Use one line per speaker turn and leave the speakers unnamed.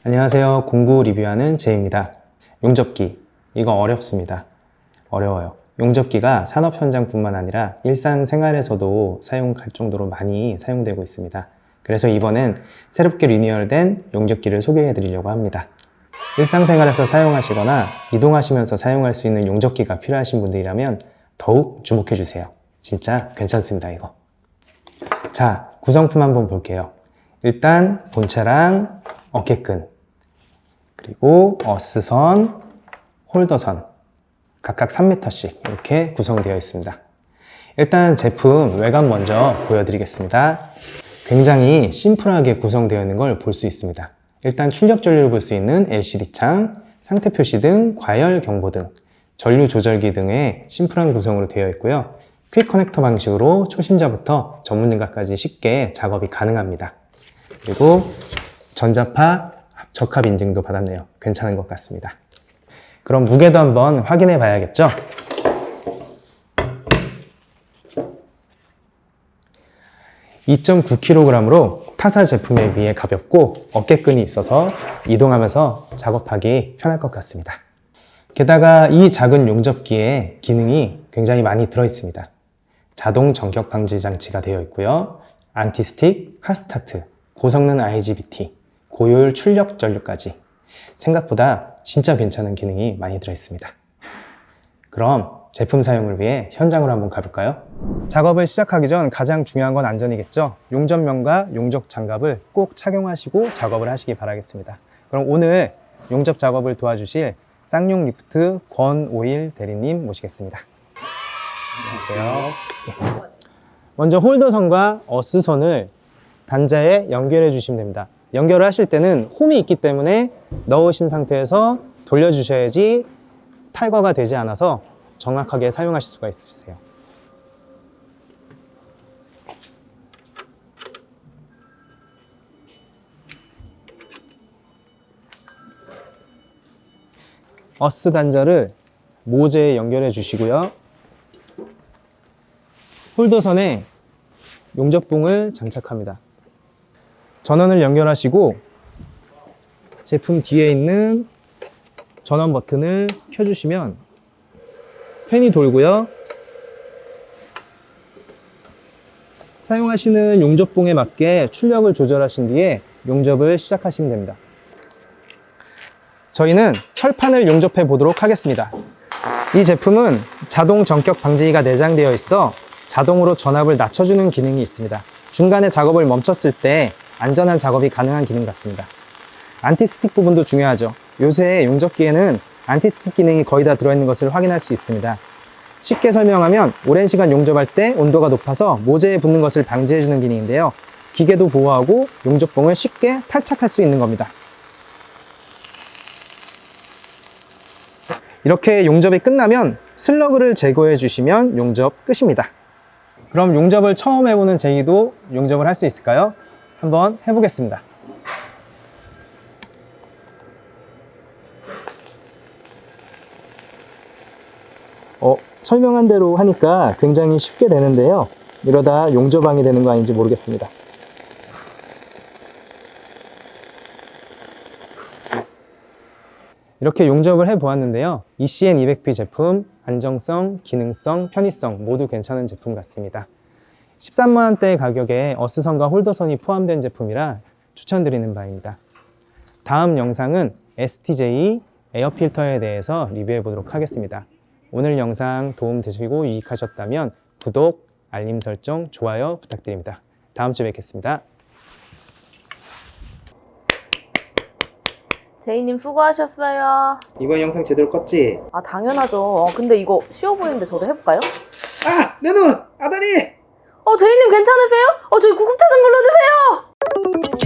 안녕하세요. 공구 리뷰하는 제이입니다. 용접기, 이거 어렵습니다. 어려워요. 용접기가 산업 현장뿐만 아니라 일상생활에서도 사용할 정도로 많이 사용되고 있습니다. 그래서 이번엔 새롭게 리뉴얼된 용접기를 소개해 드리려고 합니다. 일상생활에서 사용하시거나 이동하시면서 사용할 수 있는 용접기가 필요하신 분들이라면 더욱 주목해 주세요. 진짜 괜찮습니다, 이거. 자, 구성품 한번 볼게요. 일단 본체랑 어깨끈, 그리고 어스선, 홀더선 각각 3m씩 이렇게 구성되어 있습니다. 일단 제품 외관 먼저 보여드리겠습니다. 굉장히 심플하게 구성되어 있는 걸 볼 수 있습니다. 일단 출력 전류를 볼 수 있는 LCD 창, 상태 표시 등, 과열 경보 등, 전류 조절기 등의 심플한 구성으로 되어 있고요. 퀵 커넥터 방식으로 초심자부터 전문가까지 쉽게 작업이 가능합니다. 그리고 전자파 적합 인증도 받았네요. 괜찮은 것 같습니다. 그럼 무게도 한번 확인해 봐야겠죠? (2.9kg으로) 타사 제품에 비해 가볍고 어깨끈이 있어서 이동하면서 작업하기 편할 것 같습니다. 게다가 이 작은 용접기에 기능이 굉장히 많이 들어 있습니다. 자동 전격 방지 장치가 되어 있고요. 안티스틱, 핫스타트, 고성능 IGBT, 고효율 출력 전류까지 생각보다 진짜 괜찮은 기능이 많이 들어 있습니다. 그럼 제품 사용을 위해 현장으로 한번 가볼까요? 작업을 시작하기 전 가장 중요한 건 안전이겠죠? 용접면과 용접 장갑을 꼭 착용하시고 작업을 하시기 바라겠습니다. 그럼 오늘 용접 작업을 도와주실 쌍용 리프트 권오일 대리님 모시겠습니다. 안녕하세요. 네. 먼저 홀더선과 어스선을 단자에 연결해 주시면 됩니다. 연결을 하실 때는 홈이 있기 때문에 넣으신 상태에서 돌려주셔야지 탈거가 되지 않아서 정확하게 사용하실 수가 있으세요. 어스 단자를 모재에 연결해 주시고요. 홀더선에 용접봉을 장착합니다. 전원을 연결하시고 제품 뒤에 있는 전원 버튼을 켜주시면 팬이 돌고요. 사용하시는 용접봉에 맞게 출력을 조절하신 뒤에 용접을 시작하시면 됩니다. 저희는 철판을 용접해 보도록 하겠습니다. 이 제품은 자동 전격 방지기가 내장되어 있어 자동으로 전압을 낮춰주는 기능이 있습니다. 중간에 작업을 멈췄을 때 안전한 작업이 가능한 기능 같습니다. 안티스틱 부분도 중요하죠. 요새 용접기에는 안티스틱 기능이 거의 다 들어있는 것을 확인할 수 있습니다. 쉽게 설명하면 오랜 시간 용접할 때 온도가 높아서 모재에 붙는 것을 방지해주는 기능인데요. 기계도 보호하고 용접봉을 쉽게 탈착할 수 있는 겁니다. 이렇게 용접이 끝나면 슬러그를 제거해 주시면 용접 끝입니다. 그럼 용접을 처음 해보는 제이도 용접을 할 수 있을까요? 한번 해보겠습니다. 설명한 대로 하니까 굉장히 쉽게 되는데요. 이러다 용접왕이 되는 거 아닌지 모르겠습니다. 이렇게 용접을 해보았는데요. ECN200P 제품 안정성, 기능성, 편의성 모두 괜찮은 제품 같습니다. 13만원대 가격에 어스선과 홀더선이 포함된 제품이라 추천드리는 바입니다. 다음 영상은 STJ 에어필터에 대해서 리뷰해 보도록 하겠습니다. 오늘 영상 도움 되시고 유익하셨다면 구독, 알림 설정, 좋아요 부탁드립니다. 다음 주에 뵙겠습니다.
제이님 수고하셨어요.
이번 영상 제대로 껐지?
아 당연하죠. 근데 이거 쉬워 보이는데 저도 해볼까요?
아! 내 눈! 아다리!
제이님 괜찮으세요? 저희 구급차 좀 불러주세요.